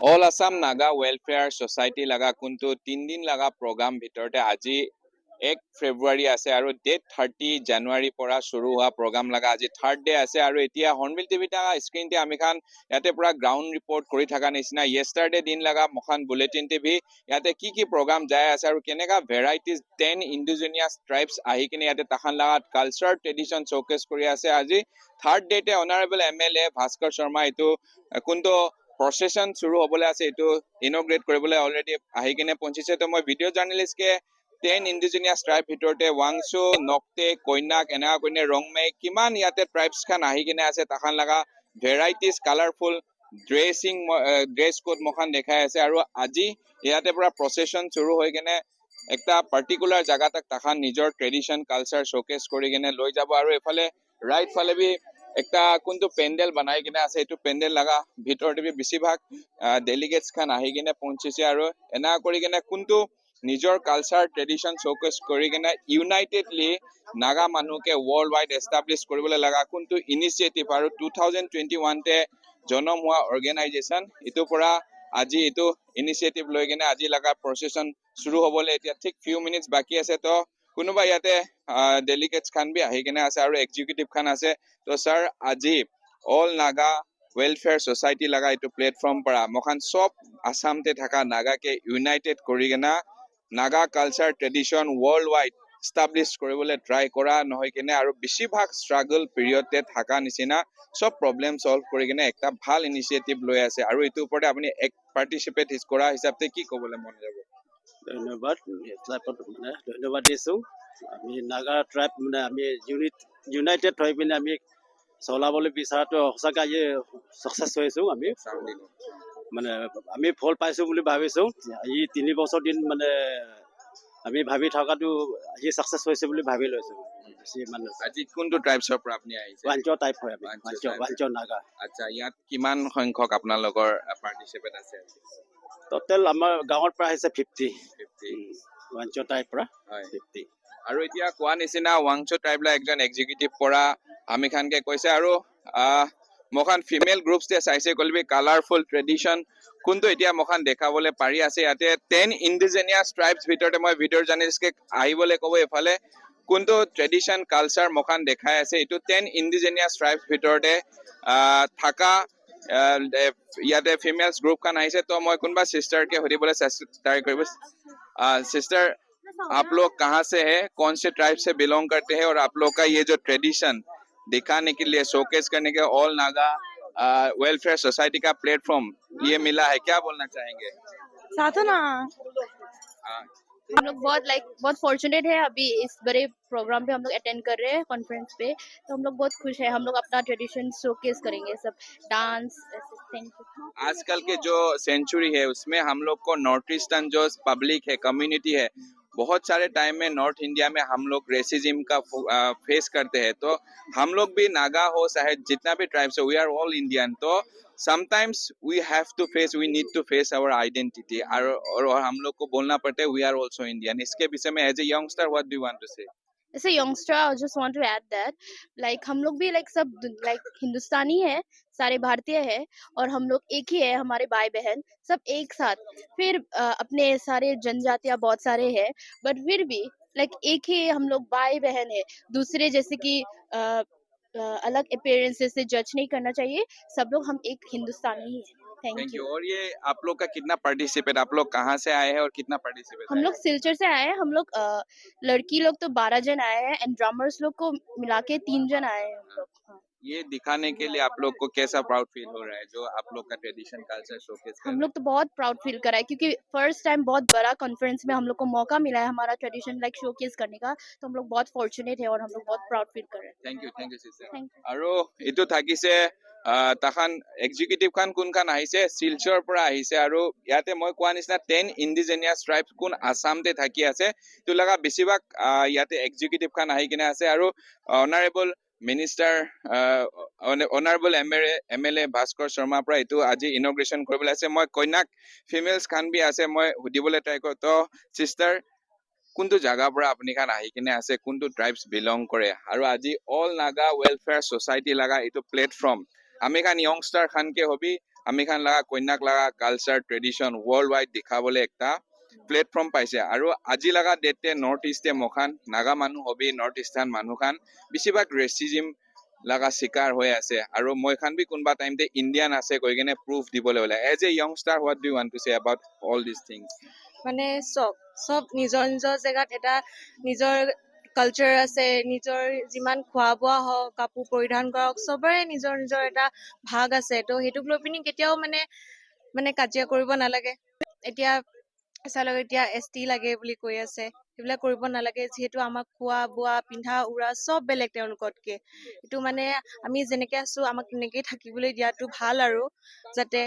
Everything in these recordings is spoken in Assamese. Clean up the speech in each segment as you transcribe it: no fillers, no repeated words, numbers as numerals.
All Assam Naga Welfare Society laga kuntu 3 din laga program bhitorte aji 1 February ase aru date 30 January pora shuru hua program laga aji third day ase aru etia Hornbill TV ta screen te ami khan yate pura ground report kori thaka nisina yesterday din laga mokhan bulletin TV yate ki program jai ase aru keneka varieties 10 indigenous tribes ahi kine yate takhan laga culture tradition showcase kori ase aji third day te honorable MLA Bhaskar Sharma itu kunto procession shuru hobole ase etu inaugurate koribole already ahi kine ponchise to moi video journalist ke 10 indigenous tribe bhitorte Wangchu Nokte Koinak ena koine Rongmei kiman yate tribes khan ahi kine ase takhan laga varieties colorful dress code mokhan dekhai ase aru aji yate pura procession shuru hoi kine ekta particular jaga tak takhan nijor tradition culture showcase kori kine loi jabo aru efale right fale bi ekta kuntu pendel banai kine ase etu pendel laga bhitorte bi bisi bhag delegates khan ahi kine ponchise aru ena kori kine kuntu nijor culture tradition showcase kori kine unitedly naga manu ke worldwide establish koribole laga kuntu initiative aru 2021 te jonom hua organization itu pura aji itu initiative loi kine aji laga procession shuru hobole etia thik few minutes baki ase to kunuba yate delegates khan bi ahi kine ase aru executive khan ase to sir aji all naga welfare society laga itu platform para mokhan sob assam te thaka naga ke united kori kena naga culture tradition worldwide establish koribole try kora nohoi kene aru bisi bhag struggle period te thaka nisina sob problem solve kori kene ekta bhal initiative loi ase aru itu upore apni ek participate his kora hisab te ki kobole mon jabo ধন্যবাদ ধন্যবাদ দিছোঁ আমি নাগা ট্ৰাইব মানে আমি ইউনাইটেড হৈ পিনে আমি চলাবলৈ বিচৰাটো সঁচাকৈ ছাকচেছ হৈছোঁ আমি মানে আমি ফল পাইছোঁ বুলি ভাবিছোঁ এই 3 বছৰ দিন মানে আমি ভাবি থকাটো আজি ছাকচেছ হৈছে বুলি ভাবি লৈছোঁ মানে আজি কোনটো ট্ৰাইবছৰ পৰা আপুনি আহিছে বাঞ্চ টাইপ হয় আমি বাঞ্চ নাগা আচ্ছা ইয়াত কিমান সংখ্যক আপোনালোকৰ পাৰ্টিচিপেট আছে টোটেল আমাৰ গাঁৱৰ পৰা আহিছে 50 বাঞ্চ টাইপ পৰা 50 আৰু এতিয়া কোৱা নিচিনা ৱাংচু ট্ৰাইবলা একজন এক্সিকিউটিভ পৰা আমি খানকে কৈছে আৰু মখান ফিমেল গ্ৰুপছ তে চাইছে কলবি কালাৰফুল ট্ৰেডিশন কোনটো এতিয়া মখান দেখাবলে পাৰি আছে ইয়াতে 10 ইন্ডিজিনিয়াস ট্ৰাইবছ ভিতৰতে মই ভিডিও জাৰ্নেলিষ্টকে আহিবলে কব এফালে কোনটো ট্ৰেডিশন কালচাৰ মখান দেখাই আছে এটো 10 ইন্ডিজিনিয়াস ট্ৰাইবছ ভিতৰতে থাকা ইয়াতে ফিমেলস গ্ৰুপ খান আহিছে তো মই কোনবা সিস্টাৰ के হৰিবলে ট্ৰাই কৰিব सिस्टर आप लोग कहाँ से है कौन से ट्राइब से बिलोंग करते हैं और आप लोग का ये जो ट्रेडिशन दिखाने के लिए शोकेस करने के ऑल नागा वेलफेयर सोसाइटी का प्लेटफॉर्म ये मिला है क्या बोलना चाहेंगे साधना हम लोग बहुत फॉर्चुनेट है अभी इस बड़े प्रोग्राम पे हम लोग अटेंड कर रहे हैं कॉन्फ्रेंस पे तो हम लोग बहुत खुश है हम लोग अपना ट्रेडिशन शोकेस करेंगे सब डांस थैंक यू आजकल के जो सेंचुरी है उसमें हम लोग को नॉर्थ ईस्टर्न जो पब्लिक है कम्युनिटी है बहुत सारे टाइम में नॉर्थ इंडिया में हम लोग रेसिज्म का फेस करते हैं, तो हम लोग भी नागा हो चाहे जितना भी ट्राइब्स है, वी आर ऑल इंडियन, तो sometimes we have to face, we need to face our identity, और हम लोग को बोलना पड़ता है वी आर ऑल्सो इंडियन। इसके विषय में as a youngster what do you want to say? As a youngster, I just want to add that like हम लोग भी like सब like हिंदुस्तानी है, सारे भारतीय है, और हम लोग एक ही है, हमारे भाई बहन सब एक साथ। फिर अपने सारे जनजातियां बहुत सारे हैं, बट फिर भी like एक ही हम लोग भाई बहन है। दूसरे जैसे कि अलग अपीयरेंसेस से जज नहीं करना चाहिए, सब लोग हम एक हिंदुस्तानी ही है। Thank thank you. यू। और ये आप लोग का कितना पार्टिसिपेट, आप लोग कहाँ से आए हैं और कितना पार्टिसिपेट हम आए लोग हैं? सिलचर से आए हैं। हम लोग लड़की लोग तो 12 जन आए हैं, एंड ड्रमर्स लोग को मिला के 3 जन आए हैं हम लोग। हाँ। ये दिखाने के लिए आप लोग को कैसा प्राउड फील हो रहा है जो आप लोग का ट्रेडिशन कल्चर शोकेस कर हम रहे लोग तो बहुत प्राउड फील कर रहा है, क्योंकि फर्स्ट टाइम बहुत बड़ा कॉन्फ्रेंस में हम लोग को मौका मिला है हमारा ट्रेडिशन लाइक शोकेस करने का, तो हम लोग बहुत फॉर्चुनेट है और हम लोग बहुत प्राउड फील कर रहे हैं। Thank you sister. Thank you. আৰু এইটো থাকিছে তাখান এক্সিকিউটিভ খান কোনখান আহিছে, শিলচৰৰ পৰা আহিছে, আৰু ইয়াতে মই কোৱা নিচিনা 10 ইণ্ডিজেনিয়াছ ট্ৰাইবছ কোন আসামতে থাকি আছে, তো লগা বেছিভাগ ইয়াতে এক্সিকিউটিভ খান আহি কিনে আছে, আৰু honourable minister honourable M L A Bhaskar শৰ্মাৰ পৰা এইটো আজি ইনগ্ৰেশ্যন কৰিবলৈ আছে। মই কন্যাক ফিমেলছ খান বি আছে, মই সুধিবলৈ ট্ৰাই কৰোঁ। তো চিষ্টাৰ, কোনটো জাগাৰ পৰা আপুনি খান আহি কিনে আছে, কোনটো ট্ৰাইবছ বিলং কৰে, আৰু আজি অল নাগা ৱেলফেয়াৰ ছ'চাইটি লগা এইটো প্লেটফৰ্ম আমি খান য়ংষ্টাৰ খানকে হবি, আমি খান লগা কন্যাক লগা কালচাৰ ট্ৰেডিশ্যন ৱৰ্ল্ড ৱাইড দেখাবলৈ একটা প্লেটফৰ্ম পাইছে। আৰু আজি লগা ডেটে নৰ্থ ইষ্টে মখান নাগা মানুহ হবি, নৰ্থ ইষ্টাৰ্ণ মানুহ খান বেছিভাগ ৰেচিজিম লগা চিকাৰ হৈ আছে, আৰু মই খান বি কোনোবা টাইমতে ইণ্ডিয়ান আছে কৈ কিনে প্ৰুফ দিবলৈ ওলাই। As a youngster what do you want to say about all this things? মানে চব নিজৰ নিজৰ জেগাত এটা নিজৰ কালচাৰ আছে, নিজৰ যিমান খোৱা বোৱা হওক, কাপোৰ পৰিধান কৰা হওক, চবৰে নিজৰ নিজৰ এটা ভাগ আছে। তো সেইটোক লৈ পিনি কেতিয়াও মানে কাজিয়া কৰিব নালাগে। এতিয়া চালক এতিয়া ST লাগে বুলি কৈ আছে, সেইবিলাক কৰিব নালাগে, যিহেতু আমাক খোৱা বোৱা পিন্ধা উৰা চব বেলেগ তেওঁলোকতকে। এইটো মানে আমি যেনেকে আছো আমাক তেনেকেই থাকিবলৈ দিয়াটো ভাল, আৰু যাতে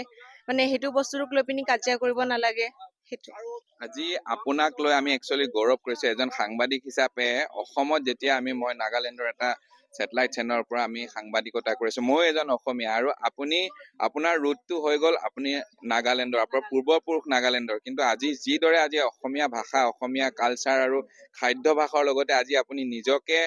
মানে সেইটো বস্তুটোক লৈ পিনি কাজিয়া কৰিব নালাগে, সেইটো। আজি আপোনাক লৈ আমি একচুৱেলি গৌৰৱ কৰিছো এজন সাংবাদিক হিচাপে। অসমত যেতিয়া মই নাগালেণ্ডৰ এটা ছেটেলাইট চেনেলৰ পৰা আমি সাংবাদিকতা কৰিছো, মই এজন অসমীয়া, আৰু আপোনাৰ ৰুটটো হৈ গ'ল আপুনি নাগালেণ্ডৰ, আপোনাৰ পূৰ্বপুৰুষ নাগালেণ্ডৰ, কিন্তু আজি যিদৰে আজি অসমীয়া ভাষা, অসমীয়া কালচাৰ আৰু খাদ্যভাসৰ লগতে আজি আপুনি নিজকে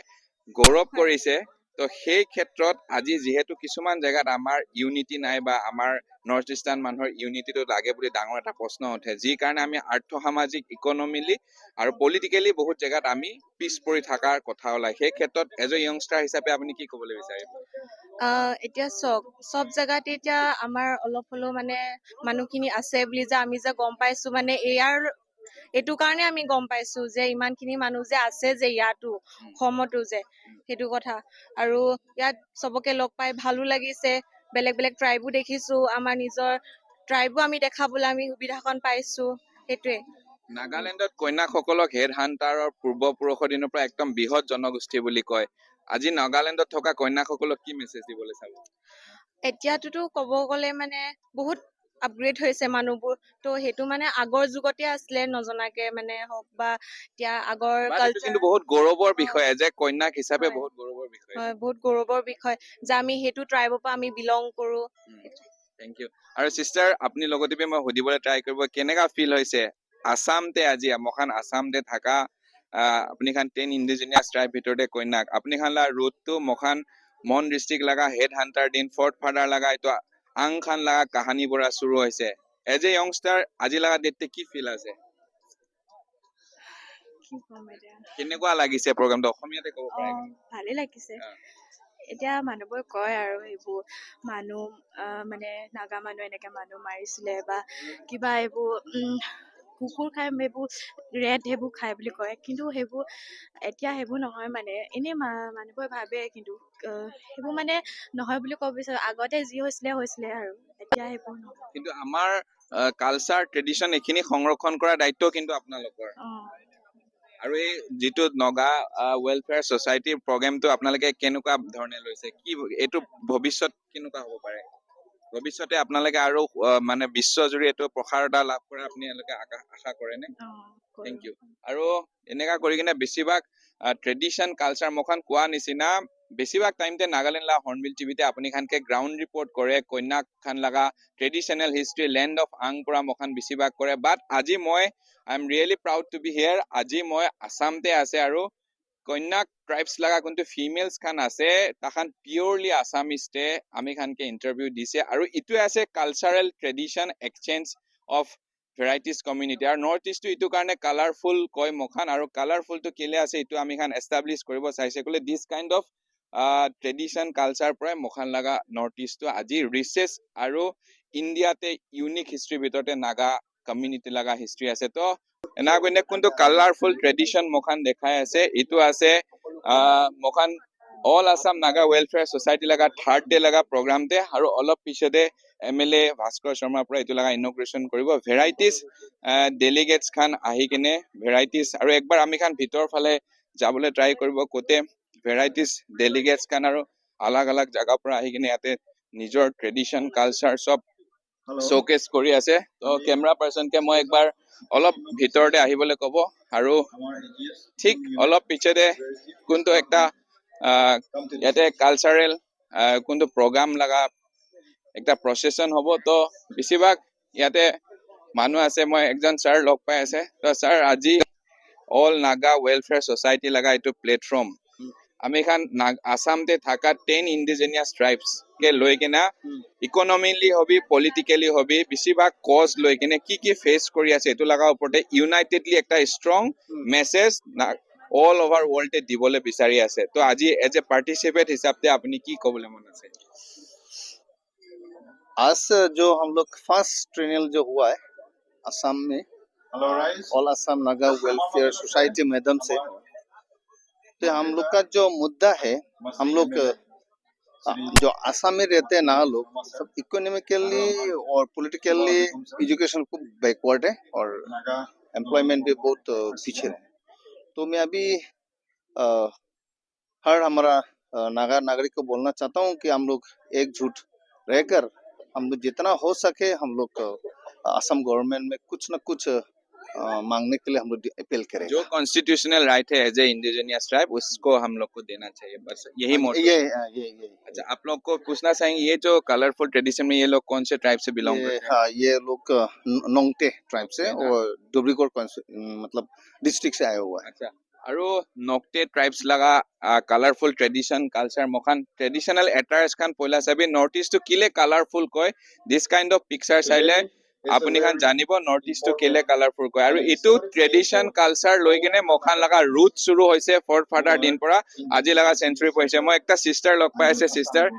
গৌৰৱ কৰিছে। তো সেই ক্ষেত্ৰত আজি যিহেতু কিছুমান জেগাত আমাৰ ইউনিটি নাই, বা আমাৰ নৰ্থ ইষ্টাৰ্ণ মানুহৰ ইউনিটিটো লাগে বুলি ডাঙৰ এটা প্ৰশ্ন উঠে, যি কাৰণে আমি আৰ্থ সামাজিক ইকনমিলি আৰু পলিটিকেলি বহুত জেগাত আমি পিছ পৰি থকাৰ কথা ওলায়। সেই ক্ষেত্ৰত এজ এ য়ংষ্টাৰ হিচাপে আপুনি কি ক'বলৈ বিচাৰিব? এতিয়া চব জেগাতে এতিয়া আমাৰ অলপ হ'লেও মানে মানুহখিনি আছে বুলি যে আমি যে গম পাইছো, মানে এইটো কাৰণে আমি গম পাইছো যে ইমানখিনি মানুহ যে আছে যে ইয়াতো অসমতো যে, সেইটো কথা। আৰু ইয়াত চবকে লগ পাই ভালো লাগিছে, বেলেগ বেলেগ ট্ৰাইবো দেখিছো, আমাৰ নিজৰ ট্ৰাইবো আমি দেখাবলৈ আমি সুবিধাখন পাইছো, সেইটোৱে। নাগালেণ্ডত কন্যাসকলক হেড হাণ্টাৰৰ পূৰ্বপুৰুষৰ দিনৰ পৰা একদম বৃহৎ জনগোষ্ঠী বুলি কয়। আজি নাগালেণ্ডত থকা কন্যাসকলক কি মেছেজ দিবলৈ চাব? এতিয়াটোতো ক'ব গ'লে মানে বহুত আপগ্ৰেড হৈছে মানুহবোৰ, তো সেইটো মানে আগৰ যুগতে আছিলে, নজনাকে মানে হওক বা এতিয়া আগৰ কালচাৰ। কিন্তু বহুত গৌৰৱৰ বিষয় যে কন্যাক হিচাপে বহুত গৌৰৱৰ বিষয়। হয়, বহুত গৌৰৱৰ বিষয় যে আমি সেইটো ট্ৰাইবৰ পৰা আমি বিলং কৰো। Thank U. আৰু চিষ্টাৰ, আপুনি লগতে মই সুধিবলৈ ট্ৰাই কৰিব, কেনেকা ফিল হৈছে আসামতে আজি মখান আসামতে থাকা আপুনি খান 10 ইণ্ডিজিনিয়াছ ট্ৰাইব ভিতৰতে কন্যাক আপুনি খান লা ৰুটটো মখান মন ডিষ্ট্ৰিক্ট লগা হেড হাণ্টাৰ দিন ফৰ্ট ফাদাৰ লগা এইটো আং খান লগা কাহানী পৰা শুৰু হৈছে। এজ এ য়ংষ্টাৰ আজি লগা ডেটতে কি ফিল আছে? কেনেকুৱা লাগিছে প্ৰগ্ৰামটো? অসমীয়াতে ক'ব পাৰে? ভালে লাগিছে। এতিয়া মানুহবোৰে কয় আৰু এইবোৰ মানুহ মানে নাগা মানুহ এনেকে মানুহ মাৰিছিলে বা কিবা এইবোৰ কুকুৰ খাই এইবোৰ ৰেড সেইবোৰ খাই বুলি কয়, কিন্তু সেইবোৰ এতিয়া সেইবোৰ নহয়, মানে এনেই মানুহবোৰে ভাবে, কিন্তু সেইবোৰ মানে নহয় বুলি ক'ব বিচাৰো। আগতে যি হৈছিলে আৰু এতিয়া সেইবোৰ নহয়। কিন্তু আমাৰ কালচাৰ ট্ৰেডিশ্যন এইখিনি সংৰক্ষণ কৰাৰ দায়িত্ব কিন্তু আপোনালোকৰ। আৰু এই যিটো নগা ৱেলফেয়াৰ ছ'চাইটিৰ প্ৰগ্ৰেমটো আপোনালোকে কেনেকুৱা ধৰণে লৈছে, কি এইটো ভৱিষ্যত কেনেকুৱা হ'ব পাৰে? ভৱিষ্যতে আপোনালোকে আৰু মানে বিশ্বজুৰি এইটো প্ৰসাৰতা লাভ কৰা আপোনালোকে আশা কৰেনে? Thank you. আৰু এনেকা কৰি কিনে বেছিভাগ ট্ৰেডিশ্যন কালচাৰ মখান কোৱা নিচিনা বেছিভাগ টাইমতে নাগালেণ্ড লা হৰ্ণবিল টিভিতে আপুনি খানকে গ্ৰাউণ্ড ৰিপৰ্ট কৰে কন্যাক খান লগা ট্ৰেডিশ্যনেল হিষ্ট্ৰী লেণ্ড অফ আং পৰা মখান বেছিভাগ কৰে বাট আজি মই I am really proud to be here আজি মই আসামতে আছে আৰু কন্যাক ট্ৰাইবছ লগা কোনটো ফিমেলছ খান আছে তাখান পিয়ৰলি আসামিষ্টে আমি খানকে ইণ্টাৰভিউ দিছে আৰু ইটোৱে আছে cultural tradition exchange of varieties community আৰু নৰ্থ ইষ্টটো ইটো কাৰণে কালাৰফুল কয় মখান আৰু কালাৰফুলটো কেলে আছে ইটো আমি খান এষ্টাব্লিছ কৰিব চাইছে ক'লে দিছ কাইণ্ড অফ ট্ৰেডিশ্যন কালচাৰ পৰাই মখান লগা নৰ্থ ইষ্টটো আজি ৰিচেছ আৰু ইণ্ডিয়াতে ইউনিক হিষ্ট্ৰীৰ ভিতৰতে নাগা কমিউনিটি লগা হিষ্ট্ৰী আছে তো এনা কোনে কোনটো কালাৰফুল ট্ৰেডিশ্যন মখান দেখাই আছে ইটো আছে মখান all Assam Naga welfare society লগা থাৰ্ড ডে লগা প্ৰগ্ৰামতে আৰু অলপ পিছতে MLA ভাস্কৰ শৰ্মাৰ পৰা এইটো লগা ইনগ্ৰেশ্যন কৰিব ভেৰাইটিজ ডেলিগেটছ খান আহি কিনে ভেৰাইটিজ আৰু একবাৰ আমি খান ভিতৰ ফালে যাবলৈ ট্ৰাই কৰিব কোতে ভেৰাইটিজ ডেলিগেটছ খান আৰু আলাগ আলাগ জাগাৰ পৰা আহি কিনে ইয়াতে নিজৰ ট্ৰেডিশ্যন কালচাৰ সব শ্ব'কেছ কৰি আছে তো কেমেৰা পাৰ্চনকে মই একবাৰ অলপ ভিতৰতে আহিবলৈ ক'ব আৰু ঠিক অলপ পিছতে কোনটো একটা ইয়াতে কালচাৰেল কোনটো প্ৰগ্ৰাম লগা একটা প্ৰচেছন হ'ব তো বেছিভাগ ইয়াতে মানুহ আছে মই একজন ছাৰ লগ পাই আছে তো ছাৰ আজি অল নাগা ৱেলফেয়াৰ ছ'চাইটি লগা এইটো প্লেটফৰ্ম আমি খান আসামতে থাকা 10 ইণ্ডিজিনিয়াছ ট্ৰাইবছ কে লৈ কিনে ইকনমিলি হবি পলিটিকেলি হবি বেছিভাগ কজ লৈ কিনে কি ফেচ কৰি আছে এইটো লগা ওপৰতে ইউনাইটেডলি একটা ষ্ট্ৰং মেছেজ অল ওভাৰ ৱৰ্ল্ডে দিবলৈ বিচাৰি আছে তো আজি এজ এ পাৰ্টিচিপেট হিচাপে আপুনি কি ক'বলৈ মন আছে आज जो हम लोग फर्स्ट ट्रेनियल जो हुआ है असम में all Assam Naga welfare society madam से तो हम लोग का जो मुद्दा है हम लोग जो असम में रहते हैं ना लोग सब इकोनॉमिकली और पॉलिटिकली एजुकेशन को बैकवर्ड है और एम्प्लॉयमेंट भी बहुत पीछे है तो मैं अभी हर हमारा नागा नागरिक को बोलना चाहता हूँ कि हम लोग एकजुट रहकर हम लोग जितना हो सके हम लोग असम गवर्नमेंट में कुछ न कुछ मांगने के लिए हम लोग अपील करें जो कॉन्स्टिट्यूशनल राइट है एज ए इंडिजिनियस ट्राइब उसको हम लोग को देना चाहिए बस यही मोटिव ये अच्छा आप लोग को पूछना चाहेंगे ये जो कलरफुल ट्रेडिशन में ये लोग कौन से ट्राइब से बिलोंग करते हैं हाँ ये लोग नोंगटे ट्राइब से और डुब्रीगढ़ मतलब डिस्ट्रिक्ट से आया हुआ है अच्छा আৰু নকটে ট্ৰাইবছ লগা কালাৰফুল ট্ৰেডিশ্যন কালচাৰ মখান ট্ৰেডিশ্যনেল এটায়াৰ্ছ খান পইলা চাবি নৰ্থ ইষ্টটো কিলে কালাৰফুল কয় দিছ কাইণ্ড অফ পিকচাৰ চাইলে আপুনি খান জানিব নৰ্থ ইষ্টটো কেলে কালাৰফুল কয় আৰু ইটো ট্ৰেডিশ্যন কালচাৰ লৈ কিনে মখান লগা ৰুট শুৰু হৈছে ফৰ ফাদাৰ দিন পৰা আজি লগা চেঞ্চুৰী পঢ়িছে মই একটা সিস্টাৰ লগ পাই আছে সিস্টাৰ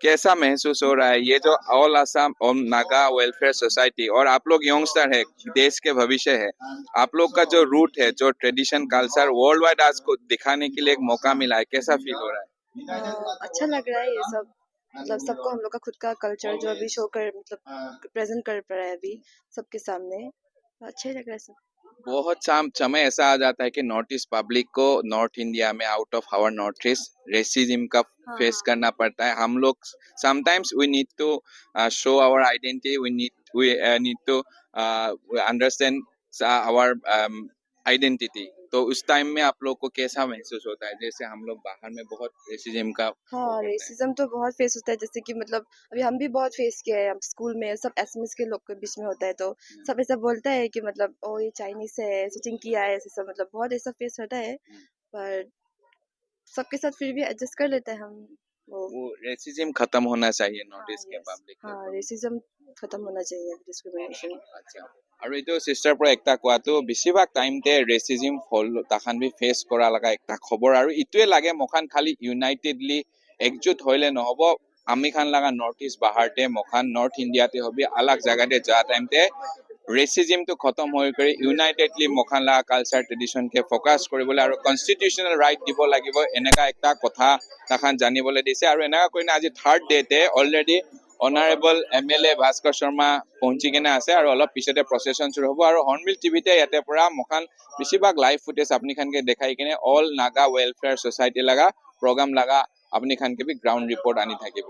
कैसा महसूस हो रहा है ये जो all Assam Naga welfare society और आप लोग यंगस्टर है देश के भविष्य है आप लोग का जो रूट है जो ट्रेडिशन कल्चर वर्ल्ड वाइड आज को दिखाने के लिए एक मौका मिला है कैसा फील हो रहा है अच्छा लग रहा है ये सब मतलब सबको हम लोग का खुद का कल्चर जो अभी शो कर मतलब प्रेजेंट कर पा रहा है अभी सबके सामने अच्छा लग रहा है सब बहुत समय ऐसा आ जाता है कि नॉर्थ ईस्ट पब्लिक को नॉर्थ इंडिया में out of our north east racism का फेस करना पड़ता है हम लोग sometimes we need to show our identity we need to understand our identity तो उस टाइम में आप लोग को कैसा महसूस होता है जैसे हम लोग बाहर में बहुत रेसिज्म का हाँ रेसिज्म तो बहुत फेस होता है जैसे कि मतलब अभी हम भी बहुत फेस किए हैं स्कूल में सब एसएमएस के लोग के बीच में होता है तो सब ऐसा बोलता है कि मतलब ओ ये चाइनीज है स्टिचिंग किया है ऐसे सब मतलब बहुत ऐसा फेस होता है पर सबके साथ फिर भी एडजस्ट कर लेते हैं हम वो रेसिज्म खत्म होना चाहिए नॉर्थ ईस्ट के पब्लिक हाँ रेसिज्म खत्म होना चाहिए डिस्क्रिमिनेशन अच्छा আৰু এইটো সিস্টাৰ পৰা একটা কোৱাটো বেছিভাগ টাইমতে ৰেচিজিম ফল তাখান বি ফেচ কৰা লগা একটা খবৰ আৰু ইটোৱে লাগে মখান খালি ইউনাইটেডলি একজুট হইলে নহব আমি খান লগা নৰ্থ ইষ্ট বাহাৰতে মখান নৰ্থ ইণ্ডিয়াতে হবি আলাগ জাগাতে যা টাইমতে ৰেচিজিমটো খতম হৈ কৰি ইউনাইটেডলি মখান লগা কালচাৰ ট্ৰেডিশ্যনকে ফ'কাছ কৰিবলৈ আৰু কনষ্টিটিউচনেল ৰাইট দিব লাগিব এনেকা একটা কথা তাখান জানিবলৈ দিছে আৰু এনেকা কৰি আজি থাৰ্ড ডেতে already honourable MLA Bhaskar Sharma পहुंची কেনে আছে আৰু অলপ পিছতে প্ৰচেছন শুৰু হ'ব আৰু হৰ্ণবিল টিভিতে ইয়াতে পৰা মখান বেছিভাগ লাইভ ফুটেজ আপুনি খানকে দেখাই কিনে অল নাগা ৱেলফেয়াৰ ছ'চাইটি লগা প্ৰগ্ৰাম লগা আপুনি খানকে বি গ্ৰাউণ্ড ৰিপৰ্ট আনি থাকিব